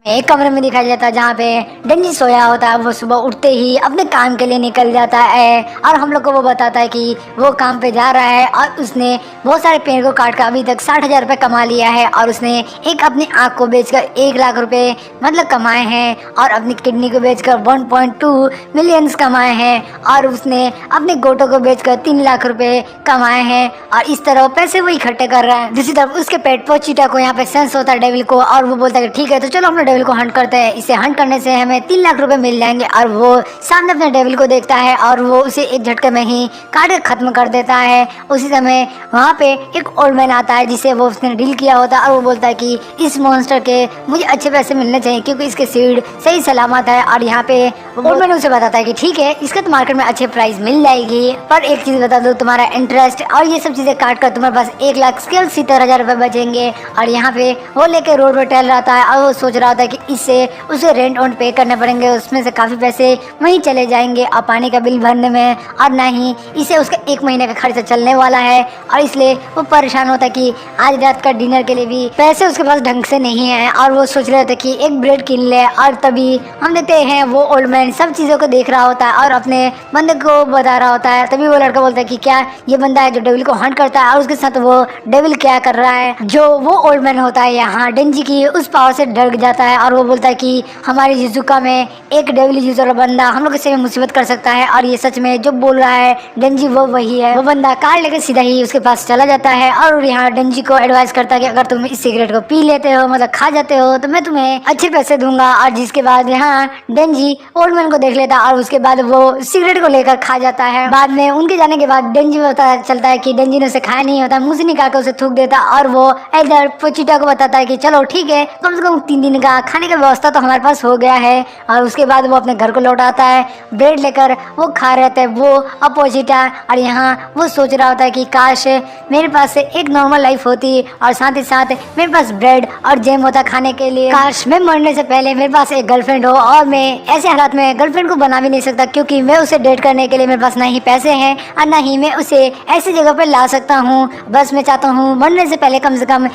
एक कमरे में दिखाया जाता है जहाँ पे डेंजी सोया होता है। वो सुबह उठते ही अपने काम के लिए निकल जाता है और हम लोग को वो बताता है कि वो काम पे जा रहा है और उसने बहुत सारे पेड़ को काट कर अभी तक 60,000 रुपये कमा लिया है और उसने एक अपनी आँख को बेचकर 1 लाख रुपए मतलब कमाए हैं और अपनी किडनी को बेचकर 1.2 मिलियंस कमाए हैं और उसने अपने गोटों को बेचकर 3 लाख रुपए कमाए हैं और इस तरह पैसे वो इकट्ठे कर रहा है। दूसरी तरफ उसके पेट पोचीटा को यहाँ पे सेंस होता है डेविल को और वो बोलता है ठीक है तो चलो हम डेविल को हंट करते हैं, इसे हंट करने से हमें 3 लाख रुपए मिल जाएंगे। और वो सामने अपने डेविल को देखता है और वो उसे एक झटके में ही काट के खत्म कर देता है। उसी समय वहाँ पे एक ओल्ड मैन आता है जिसे वो उसने डील किया होता है और वो बोलता है कि इस मॉन्स्टर के मुझे अच्छे पैसे मिलने चाहिए क्योंकि इसके सीड सही सलामत है। और यहाँ पे ओल्ड मैन उसे बताता है कि ठीक है इसका तो मार्केट में अच्छे प्राइस मिल जाएगी, पर एक चीज बता दो, तुम्हारा इंटरेस्ट और ये सब चीजें काट कर तुम्हारे पास 1,70,000 रुपए बचेंगे। और यहाँ पे वो लेके रोड पे टहल रहा था और वो सोच रहा था कि इससे उसे रेंट ऑन पे करने पड़ेंगे, उसमें से काफी पैसे वहीं चले जाएंगे और पानी का बिल भरने में, और ना ही इसे उसका 1 महीने का खर्चा चलने वाला है। और इसलिए वो परेशान होता कि आज रात का डिनर के लिए भी पैसे उसके पास ढंग से नहीं है और वो सोच रहे थे कि एक ब्रेड किन ले। और तभी हम देखते हैं वो ओल्ड मैन सब चीजों को देख रहा होता है और अपने बंदे को बता रहा होता है। तभी वो लड़का बोलता है कि क्या ये बंदा है जो डेविल को हंट करता है और उसके साथ वो डेविल क्या कर रहा है। जो वो ओल्ड मैन होता है यहाँ डेंजी की उस पावर से डर जाता है और वो बोलता है कि हमारी जिजुका में एक डेविल यूज वाला बंदा हम लोग से मुसीबत कर सकता है। और ये सच में जो बोल रहा है डेंजी वो वही है। वो बंदा कार लेकर सीधा ही उसके पास चला जाता है और यहाँ डेंजी को एडवाइस करता है कि अगर तुम इस सिगरेट को पी लेते हो मतलब खा जाते हो तो मैं तुम्हें अच्छे पैसे दूंगा। और जिसके बाद यहाँ डेंजी ओल्ड मैन को देख लेता और उसके बाद वो सिगरेट को लेकर खा जाता है। बाद में उनके जाने के बाद डेंजी को पता चलता है कि डेंजी ने उसे खाया नहीं होता, मुंह से निकाल कर उसे थूक देता और वो इधर पोचीटा को बताता है कि चलो ठीक है कम से कम 3 दिन का खाने का व्यवस्था तो हमारे पास हो गया है। और उसके बाद वो अपने घर को लौट आता है, ब्रेड लेकर वो खा रहे थे वो और पोचीटा। और यहाँ वो सोच रहा होता है कि काश मेरे पास एक नॉर्मल लाइफ होती और साथ ही साथ मेरे पास ब्रेड और जैम होता खाने के लिए। काश मैं मरने से पहले मेरे पास एक गर्लफ्रेंड हो और मैं ऐसे हालात में गर्लफ्रेंड को बना भी नहीं सकता क्योंकि मैं उसे डेट करने के लिए मेरे पास ना ही पैसे हैं और ना ही मैं उसे ऐसी जगह पर ला सकता हूँ। बस मैं चाहता हूँ मरने से पहले कम से कम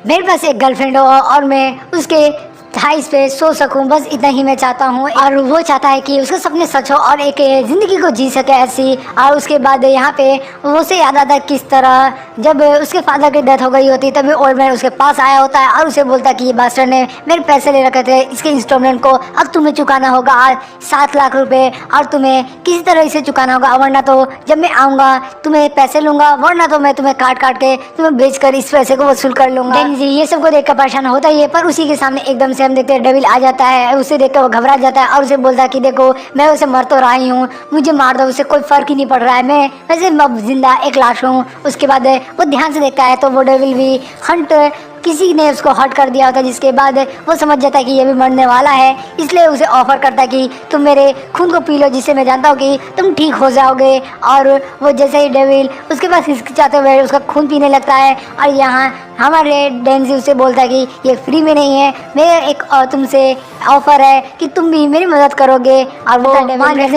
मेरे पास एक गर्लफ्रेंड हो और मैं उसके थाइस पे सो सकूं, बस इतना ही मैं चाहता हूँ। और वो चाहता है कि उसके सपने सच हो और एक जिंदगी को जी सके ऐसी। और उसके बाद यहाँ पे वो उसे याद आता है किस तरह जब उसके फादर की डेथ हो गई होती तभी ओल्ड मैन उसके पास आया होता है और उसे बोलता है कि ये बास्टर ने मेरे पैसे ले रखे थे, इसके इंस्टॉलमेंट को अब तुम्हें चुकाना होगा 7 लाख रुपए और तुम्हें किसी तरह इसे चुकाना होगा, वरना तो जब मैं आऊँगा तुम्हें पैसे लूंगा, वरना तो मैं तुम्हें काट काट के तुम्हें बेच कर इस पैसे को वसूल कर लूंगा। ये सबको देखकर परेशान होता ही है, पर उसी के सामने एकदम से हम देखते हैं डेविल आ जाता है। उसे देखकर वो घबरा जाता है और उसे बोलता है कि देखो मैं उसे मर तो रहा ही हूँ, मुझे मार दो, उसे कोई फर्क ही नहीं पड़ रहा है, मैं वैसे जिंदा एक लाश हूँ। उसके बाद वो ध्यान से देखता है तो वो डेविल भी हंट किसी ने उसको हर्ट कर दिया होता है, जिसके बाद वो समझ जाता है कि ये भी मरने वाला है, इसलिए उसे ऑफर करता है कि तुम मेरे खून को पी लो जिससे मैं जानता हूँ कि तुम ठीक हो जाओगे। और वो जैसे ही डेविल उसके पास हिचकिचाते हुए उसका खून पीने लगता है और यहाँ हमारे डेंजी उसे बोलता है कि ये फ्री में नहीं है, मेरे एक तुमसे ऑफर है कि तुम भी मेरी मदद करोगे। और वो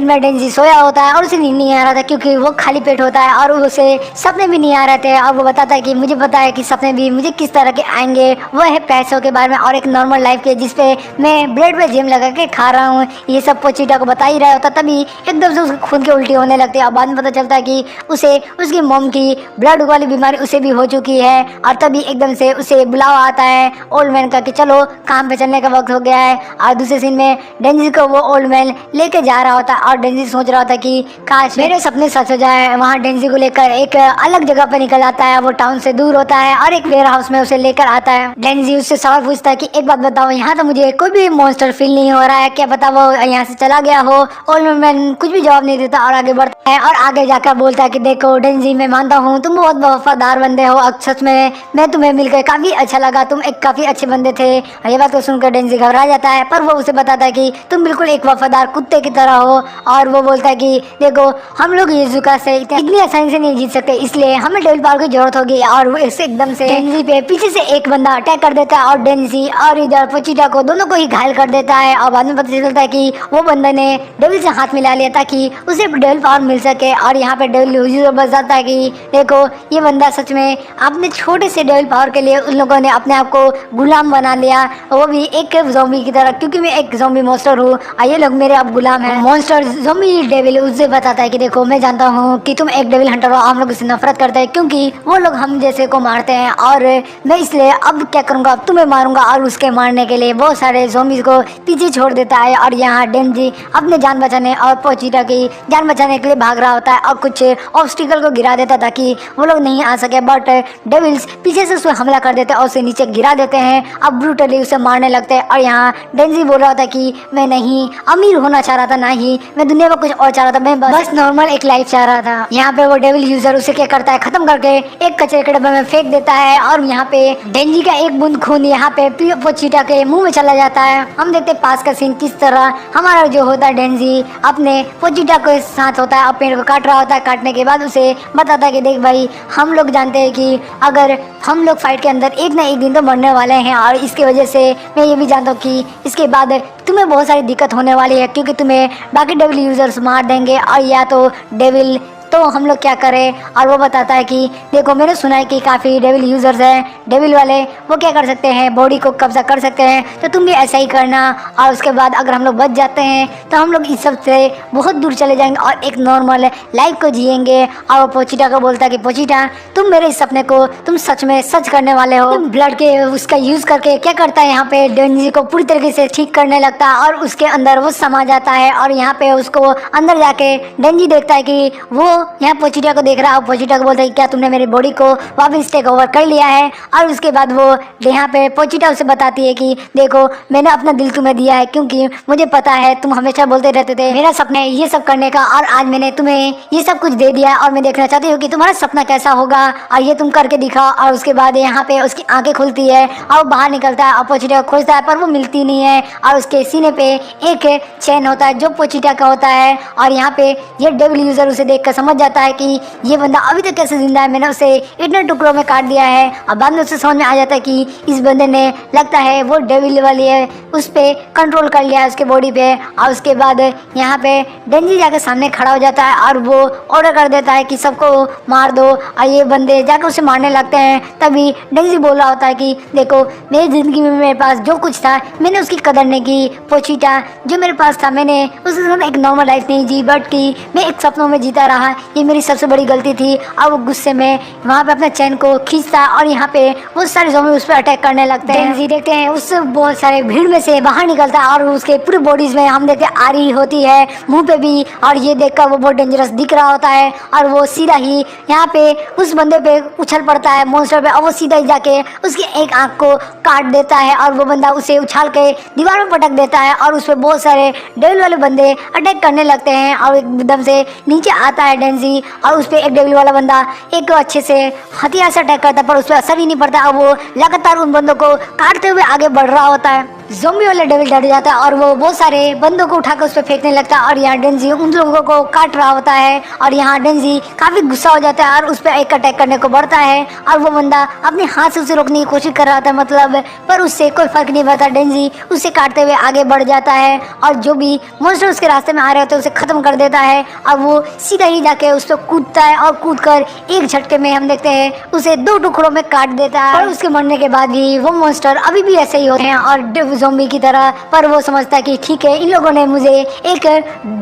में डेंजी सोया होता है और उसे नींद नहीं आ रहा था क्योंकि वो खाली पेट होता है और उसे सपने भी नहीं आ रहे थे। और वो बताता है कि मुझे पता है कि सपने भी मुझे किस तरह के आएंगे, वो है पैसों के बारे में और एक नॉर्मल लाइफ के जिसपे मैं ब्रेड पे जिम लगा के खा रहा हूँ। ये सब पोचीटा को बता ही रहा होता तभी एकदम से उसके खून के उल्टी होने लगती है और बाद में पता चलता है कि उसे उसकी मॉम की ब्लड वाली बीमारी उसे भी हो चुकी है। और तभी एकदम से उसे बुलावा आता है ओल्ड मैन का कि चलो काम पे चलने का वक्त हो गया है। और दूसरे सीन में डेंजी को वो ओल्ड मैन लेके जा रहा होता है और डेंजी सोच रहा होता है कि काश मेरे सपने सच हो जाए। वहाँ डेंजी को लेकर एक अलग जगह पर निकल आता है, वो टाउन से दूर होता है और एक वेयर हाउस में उसे लेकर आता है। डेंजी उससे सवाल पूछता है कि एक बात बताओ, यहाँ तो मुझे कोई भी मॉन्स्टर फील नहीं हो रहा है, क्या पता वो यहाँ से चला गया हो। ओल्ड मैन कुछ भी जवाब नहीं देता और आगे बढ़ता है और आगे जाकर बोलता है कि देखो डेंजी मैं मानता हूँ तुम बहुत वफादार बंदे हो, सच में मैं तुम्हें मिलकर काफी अच्छा लगा, तुम एक काफी अच्छे बंदे थे। ये बात को सुनकर डेंजी घबरा जाता है पर वो उसे बताता है कि तुम बिल्कुल एक वफादार कुत्ते की तरह हो। और वो बोलता है कि देखो हम लोग यीजुका से इतनी आसानी से नहीं जीत सकते, इसलिए हमें डेविल पावर की जरूरत होगी। और वो इससे एकदम से डेंजी पे पीछे से एक बंदा अटैक कर देता है और डेंजी और इधर पोचिटा को दोनों को ही घायल कर देता है। और बाद में पता चलता है कि वो बंदा ने डेविल से हाथ मिला लिया ताकि उसे डेविल पावर मिल सके। और यहाँ पे डेविल यूजर बच जाता है कि देखो ये बंदा सच में अपने छोटे से डेविल पावर के लिए उन लोगों ने अपने आप को गुलाम बना लिया, वो भी एक ज़ॉम्बी की तरह, क्योंकि मैं एक ज़ॉम्बी मॉन्स्टर हूँ और ये लोग मेरे अब गुलाम हैं। मॉन्स्टर ज़ॉम्बी डेविल उससे बताता है कि देखो मैं जानता हूँ कि तुम एक डेविल हंटर हो, हम लोग उससे नफरत करते हैं क्योंकि वो लोग हम जैसे को मारते हैं, और मैं इसलिए अब क्या करूँगा, तुम्हें मारूंगा। और उसके मारने के लिए बहुत सारे ज़ॉम्बीज़ को पीछे छोड़ देता है। और यहाँ डेंजी अपने जान बचाने और पोचिटा की जान बचाने के लिए भाग रहा होता है और कुछ ऑब्स्टिकल को गिरा देता ताकि वो लोग नहीं आ सके, बट डेविल्स पीछे से उसे हमला कर देते हैं और उसे नीचे गिरा देते हैं। अब ब्रूटली उसे मारने लगते हैं। और यहाँ डेंजी बोल रहा था कि मैं नहीं अमीर होना चाह रहा था, ना ही मैं दुनिया में कुछ और चाह रहा था, मैं बस नॉर्मल एक लाइफ चाह रहा था। यहाँ पे वो डेविल यूजर उसे क्या करता है, खत्म करके एक कचरे के डब्बे में फेंक देता है। और यहाँ पे डेंजी का एक बूंद खून यहाँ पे पोचिटा के मुंह में चला जाता है। हम देखते हैं पास का सीन किस तरह हमारा जो होता है डेंजी अपने पोचिटा के साथ होता है और पेड़ को काट रहा होता है। काटने के बाद उसे बताता है कि देख भाई, हम लोग जानते हैं कि अगर हम लोग फाइट के अंदर एक ना एक दिन तो मरने वाले हैं, और इसकी वजह से मैं ये भी जानता हूँ कि इसके बाद तुम्हें बहुत सारी दिक्कत होने वाली है क्योंकि तुम्हें बाकी डेविल यूजर्स मार देंगे, और या तो डेविल, तो हम लोग क्या करें। और वो बताता है कि देखो मैंने सुना है कि काफ़ी डेविल यूजर्स हैं, डेविल वाले वो क्या कर सकते हैं, बॉडी को कब्जा कर सकते हैं, तो तुम भी ऐसा ही करना। और उसके बाद अगर हम लोग बच जाते हैं तो हम लोग इस सब से बहुत दूर चले जाएंगे और एक नॉर्मल लाइफ को जिएंगे। और वो पोचिटा को बोलता है कि पोचिटा, तुम मेरे इस सपने को तुम सच में सच करने वाले हो। ब्लड के उसका यूज़ करके क्या करता है, यहाँ पे डेंजी को पूरी तरीके से ठीक करने लगता है और उसके अंदर वो समा जाता है। और यहाँ पे उसको अंदर जाके डेंजी देखता है कि वो यहाँ पोचिटा को देख रहा है। पोचिटा को बोलता है क्या तुमने मेरी बॉडी को वापस टेक ओवर कर लिया है। और उसके बाद वो यहाँ पे पोचिटा उसे बताती है कि देखो मैंने अपना दिल तुम्हें दिया है क्योंकि मुझे पता है तुम हमेशा बोलते रहते थे मेरा सपना है ये सब करने का, और आज मैंने तुम्हें ये सब कुछ दे दिया है और मैं देखना चाहती हूँ कि तुम्हारा सपना कैसा होगा और ये तुम करके दिखा। और उसके बाद यहाँ पे उसकी आंखें खुलती है और वो बाहर निकलता है और पोचिटा को खोजता है पर वो मिलती नहीं है। और उसके सीने पे एक चैन होता है जो पोचिटा का होता है। और यहाँ पे ये डेविल यूजर उसे देख कर समझ जाता है कि ये बंदा अभी तक कैसे जिंदा है, मैंने उसे इतने टुकड़ों में काट दिया है। और बाद में उसे समझ में आ जाता है कि इस बंदे ने लगता है वो डेविल वाली है, उस पर कंट्रोल कर लिया है उसके बॉडी पे। और उसके बाद यहाँ पे डेंजी जाके सामने खड़ा हो जाता है और वो ऑर्डर कर देता है कि सबको मार दो, और ये बंदे जाकर उसे मारने लगते हैं। तभी डेंजी बोल रहा होता है कि देखो मेरी ज़िंदगी में मेरे पास जो कुछ था मैंने उसकी कदर नहीं की, पोचिटा जो मेरे पास था मैंने उसके साथ एक नॉर्मल लाइफ नहीं जी, बट कि मैं एक सपनों में जीता रहा, ये मेरी सबसे बड़ी गलती थी। और वो गुस्से में वहाँ पे अपना चैन को खींचता है और यहाँ पे वो सारे ज़ॉम्बी उस पर अटैक करने लगते हैं। डेंजी देखते हैं उस बहुत सारे भीड़ में से बाहर निकलता है और उसके पूरे बॉडीज में हम देखते हैं आरी होती है मुंह पे भी, और ये देखकर वो बहुत डेंजरस दिख रहा होता है। और वो सीधा ही यहाँ पे उस बंदे पे उछल पड़ता है मॉन्स्टर पे, और वो सीधा ही जाके उसकी एक आंख को काट देता है और वो बंदा उसे उछाल के दीवार में पटक देता है। और उस पर बहुत सारे डेविल वाले बंदे अटैक करने लगते हैं और एकदम से नीचे आता है डेंजी और उस पर एक डेविल वाला बंदा एक अच्छे से हथियार से अटैक करता है पर उस पर असर ही नहीं पड़ता और वो लगातार उन बंदों को काटते हुए आगे बढ़ रहा होता है। ज़ॉम्बी वाला डेविल डर जाता है और वो बहुत सारे बंदों को उठाकर उस पर फेंकने लगता है और यहाँ डेंजी उन लोगों को काट रहा होता है। और यहाँ डेंजी काफ़ी गुस्सा हो जाता है और उस पर एक अटैक करने को बढ़ता है और वो बंदा अपने हाथ से उसे रोकने की कोशिश कर रहा था मतलब, पर उससे कोई फर्क नहीं पड़ता। डेंजी उसे काटते हुए आगे बढ़ जाता है और जो भी मॉन्स्टर उसके रास्ते में आ रहे होते हैं उसे ख़त्म कर देता है और वो सीधा ही जाके उस पर कूदता है और कूद कर एक झटके में हम देखते हैं उसे 2 टुकड़ों में काट देता है। और उसके मरने के बाद भी वो मॉन्स्टर अभी भी ऐसे ही होते हैं और ज़ॉम्बी की तरह, पर वो समझता है कि ठीक है इन लोगों ने मुझे एक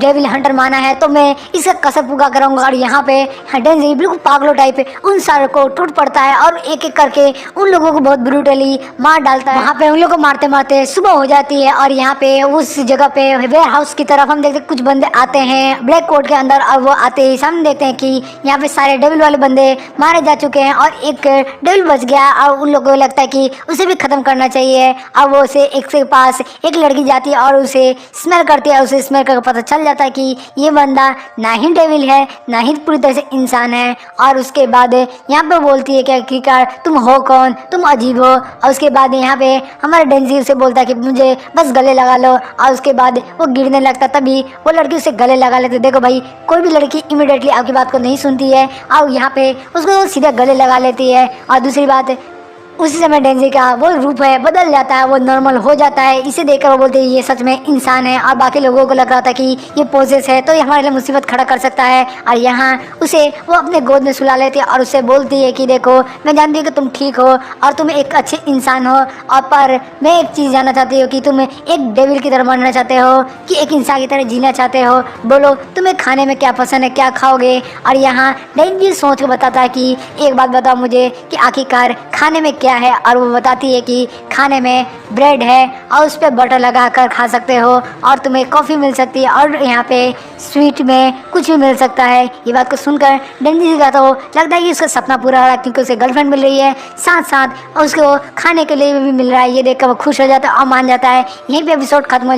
डेविल हंटर माना है तो मैं इसका कसर पूरा करूंगा। और यहाँ पे डेंजी बिल्कुल पागलों टाइप उन सारों को टूट पड़ता है और एक एक करके उन लोगों को बहुत ब्रूटली मार डालता है। वहाँ पे उन लोगों को मारते मारते सुबह हो जाती है और यहाँ पे उस जगह पे वेयर हाउस की तरफ हम देखते कुछ बंदे आते हैं ब्लैक कोट के अंदर और वो आते ही सामने देखते हैं कि यहाँ पे सारे डेविल वाले बंदे मारे जा चुके हैं और एक डेविल बच गया और उन लोगों को लगता है कि उसे भी खत्म करना चाहिए। और वो उसे एक से पास एक लड़की जाती है और उसे स्मेल करती है, उसे स्मेल करके पता चल जाता है कि ये बंदा ना ही डेविल है ना ही पूरी तरह से इंसान है। और उसके बाद यहाँ पे बोलती है कि आखिरकार तुम हो कौन, तुम अजीब हो। और उसके बाद यहाँ पे हमारे डेंजी उसे बोलता है कि मुझे बस गले लगा लो और उसके बाद वो गिरने लगता, तभी वो लड़की उसे गले लगा लेती। देखो भाई कोई भी लड़की इमीडिएटली आपकी बात को नहीं सुनती है और यहाँ पे उसको सीधा गले लगा लेती है। और दूसरी बात उसी समय डेंजी का वो रूप है बदल जाता है, वो नॉर्मल हो जाता है। इसे देखकर वो बोलते हैं ये सच में इंसान है, और बाकी लोगों को लग रहा था कि ये पोजेस है तो ये हमारे लिए मुसीबत खड़ा कर सकता है। और यहाँ उसे वो अपने गोद में सुला लेती है और उससे बोलती है कि देखो मैं जानती हूँ कि तुम ठीक हो और तुम एक अच्छे इंसान हो, और पर मैं एक चीज़ जानना चाहती हूँ कि तुम एक डेविल की तरह मरना चाहते हो कि एक इंसान की तरह जीना चाहते हो। बोलो तुम्हें खाने में क्या पसंद है, क्या खाओगे। और यहाँ डेंजी सोच के बताता है कि एक बात बताओ मुझे कि आखिरकार खाने में क्या है। और वो बताती है कि खाने में ब्रेड है और उस पर बटर लगा कर खा सकते हो, और तुम्हें कॉफ़ी मिल सकती है, और यहाँ पे स्वीट में कुछ भी मिल सकता है। ये बात को सुनकर डेंजी का तो लगता है कि उसका सपना पूरा हो रहा है, क्योंकि उसे गर्लफ्रेंड मिल रही है, साथ साथ उसको खाने के लिए भी मिल रहा है। ये देखकर वो खुश हो जाता है और मान जाता है। यहीं पे एपिसोड खत्म हो जाता है।